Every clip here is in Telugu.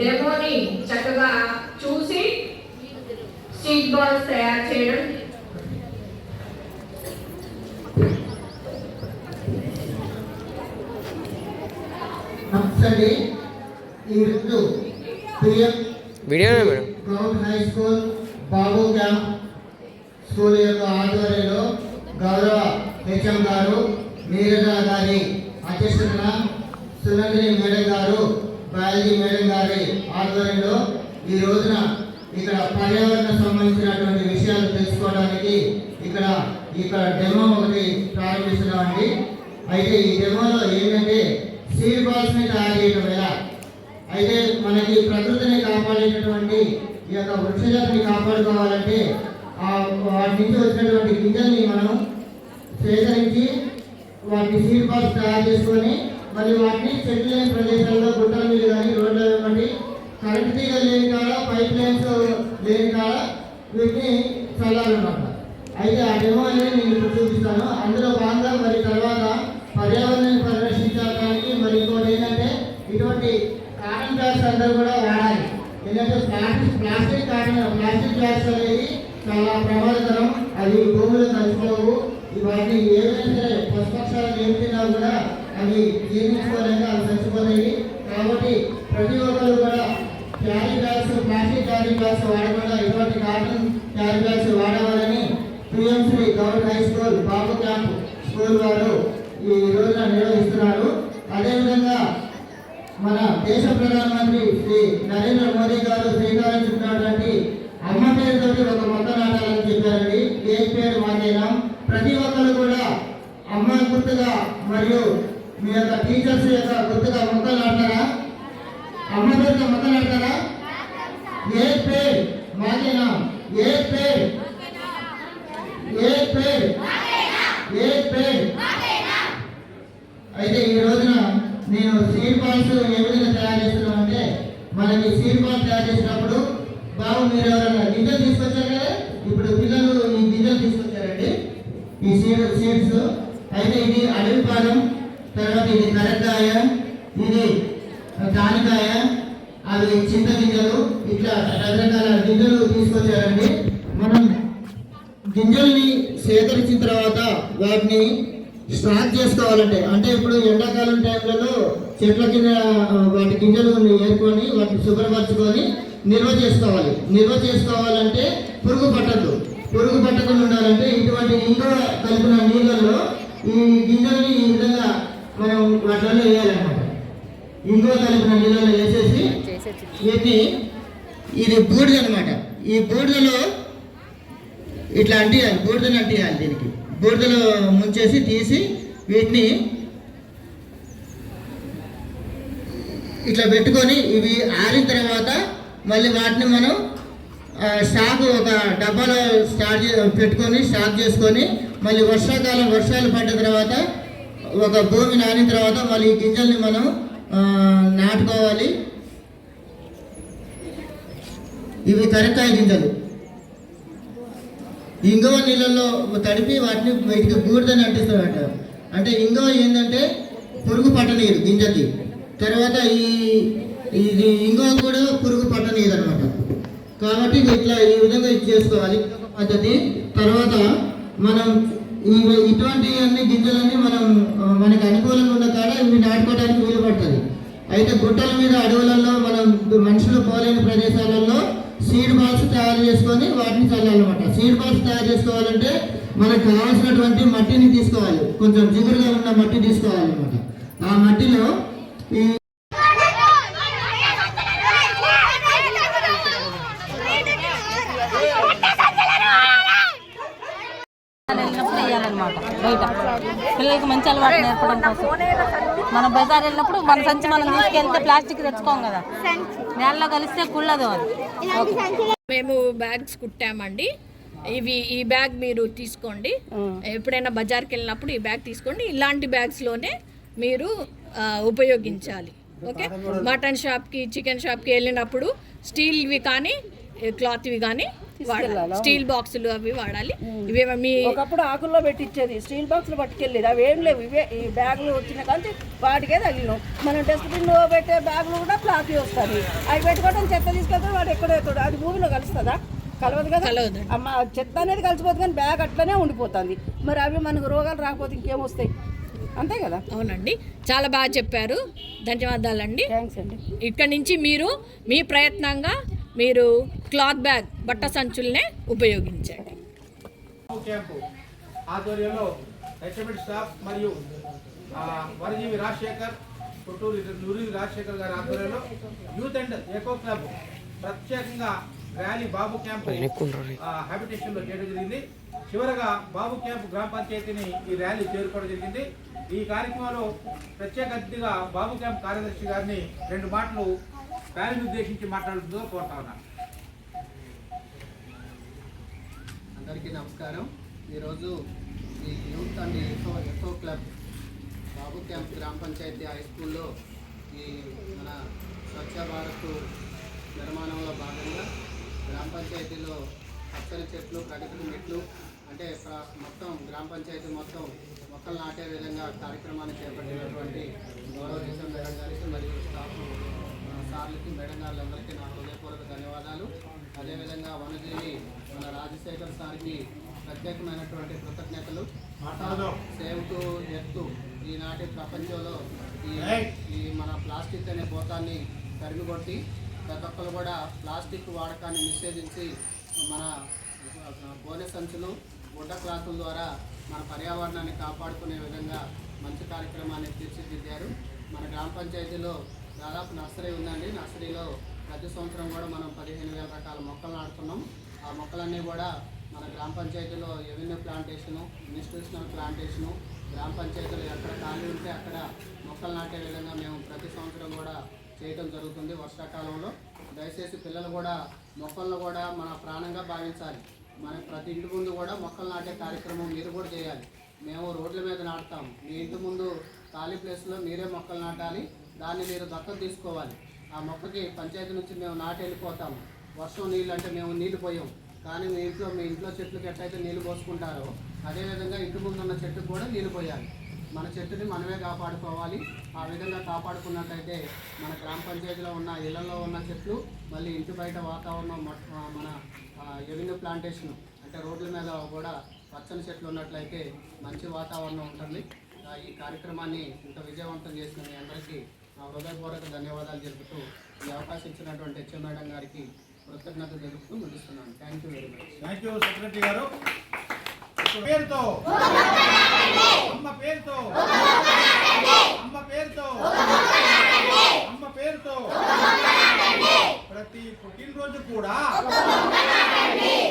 డెమోని చక్కగా చూసి సీడ్ బాల్స్ తయారు చేయడం. ఈరోజు government high school Babu camp school యొక్క ఆధ్వర్యంలో గౌరవ హెచ్ఎం గారు నీరజ గారి అధ్యక్షతన సునందిని మేడం గారు బయాలజీ మేడం గారి ఆధ్వర్యంలో ఈ రోజున ఇక్కడ పర్యావరణ సంబంధించినటువంటి విషయాలు తెలుసుకోవడానికి ఇక్కడ డెమో ఒకటి ప్రారంభిస్తున్నామండి. అయితే ఈ డెమోలో ఏంటంటే సీడ్ బాల్స్ ని తయారు చేయడం ఎలా, అయితే మనకి ప్రకృతిని కాపాడేటటువంటి ఈ యొక్క వృక్షజాతిని కాపాడుకోవాలంటే వాటి నుంచి వచ్చినటువంటి గింజల్ని మనం సేకరించి వాటిని సీడ్ బాల్స్ తయారు చేసుకొని మళ్ళీ వాటిని చెట్లు లేని ప్రదేశాల్లో గుట్టల మీద కానీ రోడ్ల వెంబడి కరెంట్ తీగలు లేని కాడ పైప్ లైన్స్ లేని కాడ వీటిని చల్లాలన్నమాట. అయితే ఆ డెమో అనేది నేను ఇప్పుడు చూపిస్తాను. అందులో భాగంగా మరి తర్వాత పర్యావరణాన్ని పరిరక్షించడానికి మరి ఇంకోటి ఏంటంటే ఇటువంటి కాటన్ బ్యాగ్స్ అందరూ కూడా వాడాలి. ఎందుకంటే ప్లాస్టిక్ బ్యాగ్స్ అనేది చాలా ప్రమాదకరం. అవి భూములు కలిసిపోవు. వాటిని ఏదైనా సరే పశుపక్షాలు ఏం తిన్నా కూడా అవి జీర్ణించుకోలేక అవి చచ్చిపోతాయి. కాబట్టి ప్రతి ఒక్కరు కూడా carry bags, plastic carry bags వాడకుండా ఇటువంటి కాటన్ క్యారీ బ్యాగ్స్ వాడవాలని PMC government high school Babu camp school వారు ఈ రోజున నిర్వహిస్తున్నారు. అదేవిధంగా మన దేశ ప్రధానమంత్రి శ్రీ నరేంద్ర మోదీ గారు శ్రీకారం చుట్టినటువంటి అమ్మ పేరుతోటి ఒక మొక్క నాటాలని చెప్పారండి. ఏ పేరు మాకేనా. ప్రతి ఒక్కరు కూడా అమ్మ గుర్తుగా మరియు మీ యొక్క టీచర్స్ యొక్క గుర్తుగా మొక్కలు నాటారా? అమ్మ పేరుతో మొక్కలు నాటారా? ఏ పేరు మాకేనా. ఏ పేరు ఏ పేరు ఏ పేరు. అయితే ఈ రోజున నేను సీడ్ బాల్స్ ఏ విధంగా తయారు చేస్తున్నాం అంటే, మనకి సీడ్ బాల్ తయారు చేసినప్పుడు బాబు మీరు ఎవరైనా గింజలు తీసుకొచ్చారు కదా, ఇప్పుడు పిల్లలు ఈ గింజలు తీసుకొచ్చారండి, ఈ సీడ్స్. అయితే ఇది అడవి పాదం, తర్వాత ఇది కరక్కాయ, ఇది దానికాయ, అవి చింత గింజలు, ఇట్లా రకరకాల గింజలు తీసుకొచ్చారండి. మనం గింజల్ని సేకరించిన తర్వాత వాటిని స్టాక్ చేసుకోవాలంటే, అంటే ఇప్పుడు ఎండాకాలం టైంలలో చెట్ల కింద వాటి గింజలు ఏరుకొని వాటిని శుభ్రపరచుకొని నిల్వ చేసుకోవాలి. నిల్వ చేసుకోవాలంటే పురుగు పట్టకుండా ఉండాలంటే ఇటువంటి ఇంగువ కలిపిన నీళ్ళల్లో ఈ గింజల్ని ఈ విధంగా మనం వాటిలో వేయాలన్నమాట. ఇంగువ కలిపిన నీళ్ళలో వేసేసి వీటిని, ఇది బూడిద అనమాట, ఈ బూడిదలో ఇట్లా అంటియాలి, బూడిదని అంటియాలి. దీనికి బూడిదలో ముంచేసి తీసి వీటిని ఇట్లా పెట్టుకొని ఇవి ఆరిన తర్వాత మళ్ళీ వాటిని మనం స్టాక్ ఒక డబ్బాలో పెట్టుకొని స్టాక్ చేసుకొని మళ్ళీ వర్షాకాలం వర్షాలు పడ్డ తర్వాత ఒక భూమి నానిన తర్వాత మళ్ళీ ఈ గింజల్ని మనం నాటుకోవాలి. ఇవి కరక్కాయ గింజలు ఇంగువ నీళ్ళల్లో తడిపి వాటిని బయటికి బూడిదని అంటిస్తారట. అంటే ఇంగువ ఏంటంటే పురుగు పట్టనీరు గింజకి, తర్వాత ఇది ఇంగువ కూడా పురుగు పట్టనీరు అనమాట. కాబట్టి ఇట్లా ఈ విధంగా ఇది చేసుకోవాలి పద్ధతి. తర్వాత మనం ఇటువంటి అన్ని గింజలన్నీ మనకి అనుకూలంగా ఉన్న కాడ ఇవి నాటుకోవడానికి వీలు పడుతుంది. అయితే గుట్టల మీద అడవులలో మనం మనుషులు పోలేని ప్రదేశాలలో సీడ్ బాల్స్ తయారు చేసుకొని వాటిని చల్లాలన్నమాట. సీడ్ బాల్స్ తయారు చేసుకోవాలంటే మనకు కావాల్సినటువంటి మట్టిని తీసుకోవాలి, కొంచెం జిగురుగా ఉన్న మట్టి తీసుకోవాలన్నమాట. ఆ మట్టిలో ఈ వెళ్ళినప్పుడు వేయాలన్నమాట. బయట పిల్లలకి మంచి అలవాటు నేర్పడం కోసం మనం బజార్ వెళ్ళినప్పుడు మన సంచి మనం తీసుకెళ్తే ప్లాస్టిక్ తెచ్చుకోం కదా, నేలలో కలిస్తే కుళ్ళదు అది. మేము బ్యాగ్స్ కుట్టామండి. ఈ బ్యాగ్ మీరు తీసుకోండి, ఎప్పుడైనా బజార్కి వెళ్ళినప్పుడు ఈ బ్యాగ్ తీసుకోండి. ఇలాంటి బ్యాగ్స్లోనే మీరు ఉపయోగించాలి. ఓకే, మటన్ షాప్కి చికెన్ షాప్కి వెళ్ళినప్పుడు స్టీల్వి కానీ క్లాత్వి కానీ వాడాలి. స్టీల్ బాక్సులు అవి వాడాలి. ఇవేమో మీ ఒకప్పుడు ఆకుల్లో పెట్టించేది, స్టీల్ బాక్సులు పట్టుకెళ్ళేది, అవి ఏం లేవు. ఇవే ఈ బ్యాగులు వచ్చిన కానీ వాటికే తగిలినాం. మనం డస్ట్బిన్ పెట్టే బ్యాగులు కూడా ప్లాస్టిక్ వస్తాయి. అవి పెట్టుకోవడం చెత్త తీసుకెళ్తాం, వాడు ఎక్కడెక్కడ అది భూమిలో కలుస్తుందా? కలవదు కదా. అమ్మ చెత్త అనేది కలిసిపోతుంది కానీ బ్యాగ్ అట్లనే ఉండిపోతుంది. మరి అవి మనకు రోగాలు రాకపోతే ఇంకేమొస్తాయి? అంతే కదా. అవునండి, చాలా బాగా చెప్పారు, ధన్యవాదాలండి. థ్యాంక్స్ అండి. ఇక్కడ నుంచి మీరు మీ ప్రయత్నంగా మీరు క్లాత్ బ్యాగ్ బట్ట సంచుల్నే ఉపయోగించండి. క్యాంపు ఆధ్వర్యంలో హెచ్ఎంఎడ్ స్టాఫ్ మరియు వరజీవి రాజశేఖర్ కొట్టూరు నూరి రాజశేఖర్ గారి ఆధ్వర్యంలో యూత్ అండ్ ఎకో క్లబ్ ప్రత్యేకంగా ర్యాలీ బాబు క్యాంపు హ్యాబిటేషన్లో చేయడం జరిగింది. చివరగా బాబు క్యాంపు గ్రామ పంచాయతీని ఈ ర్యాలీ చేరుకోవడం జరిగింది. ఈ కార్యక్రమంలో ప్రత్యేక అతిథిగా బాబు క్యాంప్ కార్యదర్శి గారిని 2 మాటలు ర్యాలీని ఉద్దేశించి మాట్లాడుతూ కోరుతా ఉన్నాను. అందరికీ నమస్కారం. ఈరోజు ఈ youth and echo club Babu camp గ్రామ పంచాయతీ హై స్కూల్లో ఈ మన స్వచ్ఛ భారత్ నిర్మాణంలో భాగంగా గ్రామ పంచాయతీలో పచ్చని చెట్లు, ప్రగతి మెట్లు అంటే మొత్తం గ్రామ పంచాయతీ మొత్తం మొక్కలు నాటే విధంగా కార్యక్రమాన్ని చేపట్టినటువంటి గౌరవ దేశం మేడం గారికి మరియు స్టాఫ్ సార్లకి, మేడం గారులందరికీ నా హృదయపూర్వక ధన్యవాదాలు. అదేవిధంగా వనజీవి మన రాజశేఖర్ సార్కి ప్రత్యేకమైనటువంటి కృతజ్ఞతలు. సేవ్ టు ఎర్త్ ఈనాటి ప్రపంచంలో ఈ మన ప్లాస్టిక్ అనే భూతాన్ని తరిమికొట్టి ప్రతి ఒక్కరు కూడా ప్లాస్టిక్ వాడకాన్ని నిషేధించి మన గోనె సంచులు, గుడ్డ క్లాతుల ద్వారా మన పర్యావరణాన్ని కాపాడుకునే విధంగా మంచి కార్యక్రమాన్ని తీర్చిదిద్దారు. మన గ్రామ పంచాయతీలో దాదాపు నర్సరీ ఉందండి. నర్సరీలో ప్రతి సంవత్సరం కూడా మనం 15,000 రకాల మొక్కలు నాటుతున్నాం. ఆ మొక్కలన్నీ కూడా మన గ్రామ పంచాయతీలో ఎవెన్యూ ప్లాంటేషను, ఇన్స్టిట్యూషనల్ ప్లాంటేషను, గ్రామ పంచాయతీలో ఎక్కడ ఖాళీ ఉంటే అక్కడ మొక్కలు నాటే విధంగా మేము ప్రతి సంవత్సరం కూడా చేయడం జరుగుతుంది. వర్షాకాలంలో దయచేసి పిల్లలు కూడా మొక్కలను కూడా మన ప్రాణంగా భావించాలి. మన ప్రతి ఇంటి ముందు కూడా మొక్కలు నాటే కార్యక్రమం మీరు కూడా చేయాలి. మేము రోడ్ల మీద నాటుతాం, మీ ఇంటి ముందు ఖాళీ ప్లేస్లో మీరే మొక్కలు నాటాలి. దాన్ని మీరు దత్తత తీసుకోవాలి. ఆ మొక్కకి పంచాయతీ నుంచి మేము నాటి వెళ్ళిపోతాము. వర్షం నీళ్ళు అంటే మేము నీళ్ళు పోయాం, కానీ మీ ఇంట్లో చెట్లకి ఎట్లయితే నీళ్ళు పోసుకుంటారో అదేవిధంగా ఇంటి ముందు ఉన్న చెట్టుకు కూడా నీళ్ళు పోయాలి. మన చెట్టుని మనమే కాపాడుకోవాలి. ఆ విధంగా కాపాడుకున్నట్లయితే మన గ్రామ పంచాయతీలో ఉన్న ఇళ్లలో ఉన్న చెట్లు, మళ్ళీ ఇంటి బయట వాతావరణం, మన ఎవెన్యూ ప్లాంటేషన్ అంటే రోడ్ల మీద కూడా పచ్చని చెట్లు ఉన్నట్లయితే మంచి వాతావరణం ఉంటుంది. ఈ కార్యక్రమాన్ని ఇంత విజయవంతం చేసిన మీ అందరికీ నా హృదయపూర్వక ధన్యవాదాలు తెలుపుతూ ఈ అవకాశం ఇచ్చినటువంటి హెచ్ఎం మేడం గారికి కృతజ్ఞతలు తెలుపుతూ ముగిస్తున్నాను. Thank you very much. Thank you secretary గారు. పేరుతో అమ్మ పేరుతో అమ్మ పేరుతో అమ్మ పేరుతో ప్రతి పుట్టినరోజు కూడా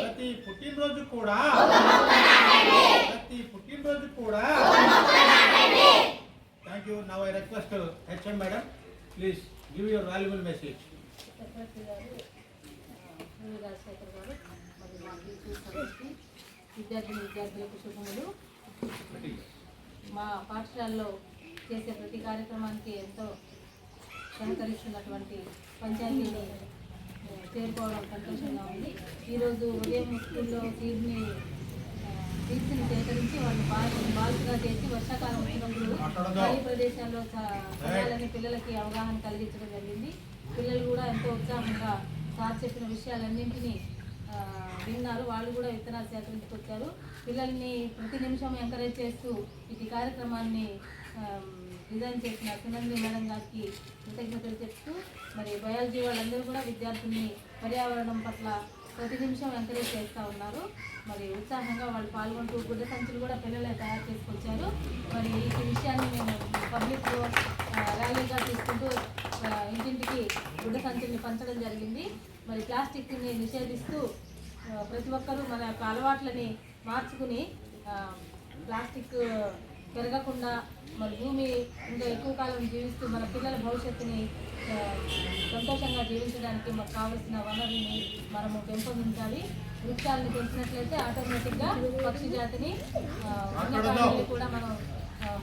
ప్రతి పుట్టినరోజు కూడా ప్రతి పుట్టినరోజు కూడా. Thank you. Now I request HM madam, please give your valuable message. Rajasekhar గారు మరి మాకు విద్యార్థులకు శుభములు. మా పాఠశాలలో చేసే ప్రతి కార్యక్రమానికి ఎంతో సహకరిస్తున్నటువంటి పంచాయతీని చేరుకోవడం సంతోషంగా ఉంది. ఈరోజు ఉదయం స్కూల్లో సీడ్స్ని సేకరించి వాళ్ళు బాల్స్గా చేసి వర్షాకాలం వచ్చినప్పుడు ఖాళీ ప్రదేశాల్లో చల్లాలని పిల్లలకి అవగాహన కలిగించడం జరిగింది. పిల్లలు కూడా ఎంతో ఉత్సాహంగా సార్ చెప్పిన విషయాలన్నింటినీ విన్నారు. వాళ్ళు కూడా విత్తనాలు సేకరించుకొచ్చారు. పిల్లల్ని ప్రతి నిమిషం ఎంకరేజ్ చేస్తూ ఈ కార్యక్రమాన్ని డిజైన్ చేసిన సునంది మేడం గారికి కృతజ్ఞతలు చెప్తూ మరి బయాలజీ వాళ్ళందరూ కూడా విద్యార్థుల్ని పర్యావరణం పట్ల ప్రతి నిమిషం ఎంకరేజ్ చేస్తూ ఉన్నారు. మరి ఉత్సాహంగా వాళ్ళు పాల్గొంటూ గుడ్డ సంచులు కూడా పిల్లలే తయారు చేసుకొచ్చారు. మరి ఈ విషయాన్ని మేము పబ్లిక్లో ర్యాలీగా తీసుకుంటూ ఇంటింటికి గుడ్డ సంచుల్ని పంచడం జరిగింది. మరి ప్లాస్టిక్ని నిషేధిస్తూ ప్రతి ఒక్కరూ మన యొక్క అలవాట్లని మార్చుకుని ప్లాస్టిక్ పెరగకుండా మరి భూమి ఇంకా ఎక్కువ కాలం జీవిస్తూ మన పిల్లల భవిష్యత్తుని సంతోషంగా జీవించడానికి మాకు కావలసిన వనరుల్ని మనము పెంపొందించాలి. వృక్షాలను పెంచినట్లయితే ఆటోమేటిక్గా పక్షి జాతిని వన్యప్రాణుల్ని కూడా మనం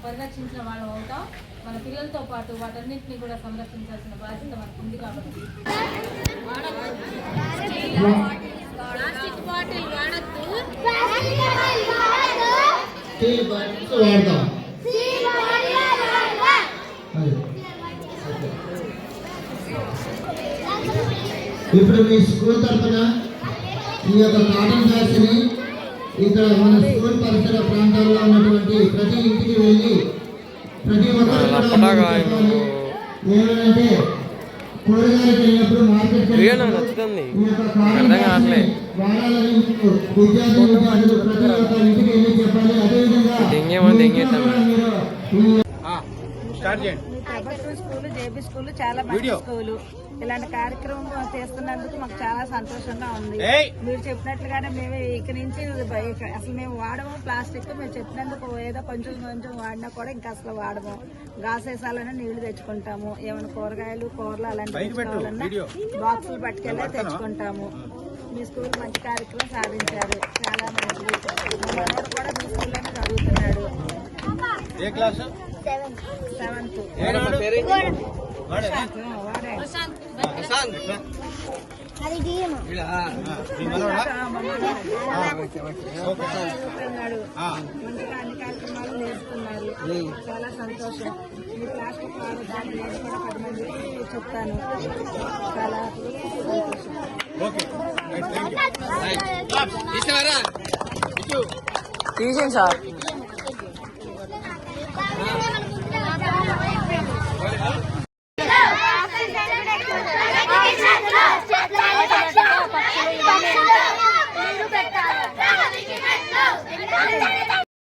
పరిరక్షించిన వాళ్ళం అవుతాం. మన పిల్లలతో పాటు వాటన్నింటినీ కూడా సంరక్షించాల్సిన బాధ్యత మనకు ఉంది. కాబట్టి స్టీల్ బాటిల్స్ వాడతాం. అది. ఇప్పుడు మీ స్కూల్ తరఫున ఈ యొక్క కాటన్ బ్యాగ్స్ని ఇక్కడ మన స్కూల్ పరిసర ప్రాంతాల్లో ఉన్నటువంటి ప్రతి ఇంటికి వెళ్ళి ప్రతి ఒక్కరు ఏమంటే కూరగాయలకు వెళ్ళినప్పుడు మార్కెట్కి వాడాలని విద్యార్థులు ప్రతి ఒక్క ఇంటికి వెళ్ళి చెప్పాలి. అదేవిధంగా స్టార్ట్ చేయండి. మీ ప్రభుత్వ స్కూలు జేబీ స్కూల్ చాలా మంచి స్కూలు. ఇలాంటి కార్యక్రమం చేస్తున్నందుకు మాకు చాలా సంతోషంగా ఉంది. మీరు చెప్పినట్లుగానే మేము ఇక నుంచి అసలు మేము వాడము ప్లాస్టిక్. మీరు చెప్పినందుకు ఏదో కొంచెం కొంచెం వాడినా కూడా ఇంకా అసలు వాడము. గాసేసాలనే నీళ్లు తెచ్చుకుంటాము. ఏమైనా కూరగాయలు కూరలు అలాంటివి తెచ్చుకోవాలన్నా బాక్సులు పట్టుకెళ్ళి తెచ్చుకుంటాము. మీ స్కూల్ మంచి కార్యక్రమం సాధించారు, చాలా మంచిది. మా మనోడు కూడా మీ స్కూల్లోనే చదువుతున్నాడు. ఏ క్లాస్? 7th. మంచిగా అన్ని కార్యక్రమాలు నేర్చుకున్నారు, చాలా సంతోషం. మీ ప్లాస్టిక్ వాడదాన్ని నేను కూడా 10 మందికి చెప్తాను. చాలా సంతోషం. తీసేయండి సార్.